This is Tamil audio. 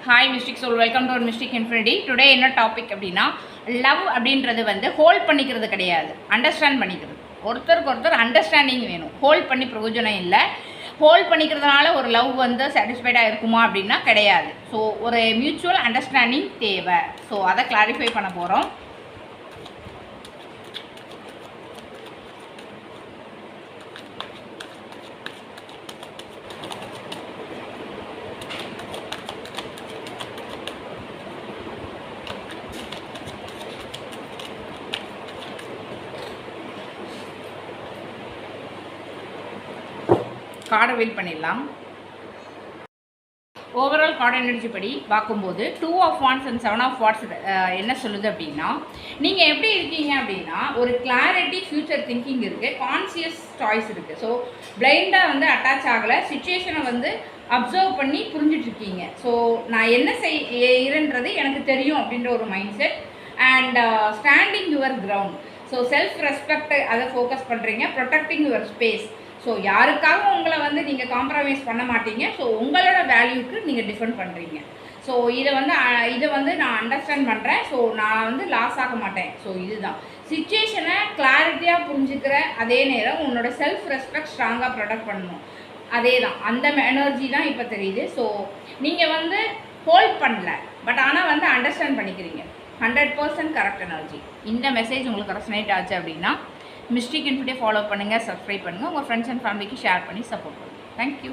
Hi mystic soul, welcome to mystic infinity. Today என்ன டாபிக் அப்படின்னா, லவ் அப்படின்றது வந்து ஹோல்ட் பண்ணிக்கிறது கிடையாது, அண்டர்ஸ்டாண்ட் பண்ணிக்கிறது. ஒருத்தருக்கு ஒருத்தர் அண்டர்ஸ்டாண்டிங் வேணும். ஹோல்ட் பண்ணி பிரயோஜனம் இல்லை. ஹோல்ட் பண்ணிக்கிறதுனால ஒரு லவ் வந்து சாட்டிஸ்ஃபைடாக இருக்குமா அப்படின்னா கிடையாது. ஸோ ஒரு மியூச்சுவல் அண்டர்ஸ்டாண்டிங் தேவை. ஸோ அதை கிளாரிஃபை பண்ண போகிறோம். கார்டை வீல் பண்ணிடலாம். ஓவரால் கார்டு எனர்ஜி படி பார்க்கும்போது 2 of Wands and 7 of Wands என்ன சொல்லுது அப்படின்னா, நீங்கள் எப்படி இருக்கீங்க அப்படின்னா, ஒரு கிளாரிட்டி, ஃப்யூச்சர் திங்கிங் இருக்குது, கான்சியஸ் சாய்ஸ் இருக்குது. ஸோ பிளைண்டாக வந்து அட்டாச் ஆகலை, சுச்சுவேஷனை வந்து அப்சர்வ் பண்ணி புரிஞ்சிட்ருக்கீங்க. ஸோ நான் என்ன செய்யறன்றது எனக்கு தெரியும் அப்படின்ற ஒரு mind set. And standing your ground. So self respect அதை ஃபோக்கஸ் பண்ணுறீங்க. Protecting your space. ஸோ யாருக்காக உங்களை வந்து நீங்கள் காம்ப்ரமைஸ் பண்ண மாட்டீங்க. ஸோ உங்களோட வேல்யூக்கு நீங்கள் டிஃபெண்ட் பண்ணுறீங்க. ஸோ இதை வந்து நான் அண்டர்ஸ்டாண்ட் பண்ணுறேன். ஸோ நான் வந்து லாஸ் ஆக மாட்டேன். ஸோ இதுதான் சிச்சுவேஷனை கிளாரிட்டியாக புரிஞ்சுக்கிற அதே நேரம் உன்னோட செல்ஃப் ரெஸ்பெக்ட் ஸ்ட்ராங்காக ப்ரொடெக்ட் பண்ணணும். அதே தான், அந்த எனர்ஜி தான் இப்போ தெரியுது. ஸோ நீங்கள் வந்து ஹோல்ட் பண்ணல, பட் ஆனால் வந்து அண்டர்ஸ்டாண்ட் பண்ணிக்கிறீங்க. 100% கரெக்ட் எனர்ஜி. இந்த மெசேஜ் உங்களுக்கு ரெசனேட் ஆச்சு அப்படின்னா மிஸ்டிக் இன்ஃபினிட்டி ஃபாலோ பண்ணுங்கள், சப்ஸ்கிரைப் பண்ணுங்கள், உங்கள் ஃப்ரெண்ட்ஸ் அண்ட் ஃபேமிலிக்கு ஷேர் பண்ணி சப்போர்ட் பண்ணுங்கள். தேங்க்யூ.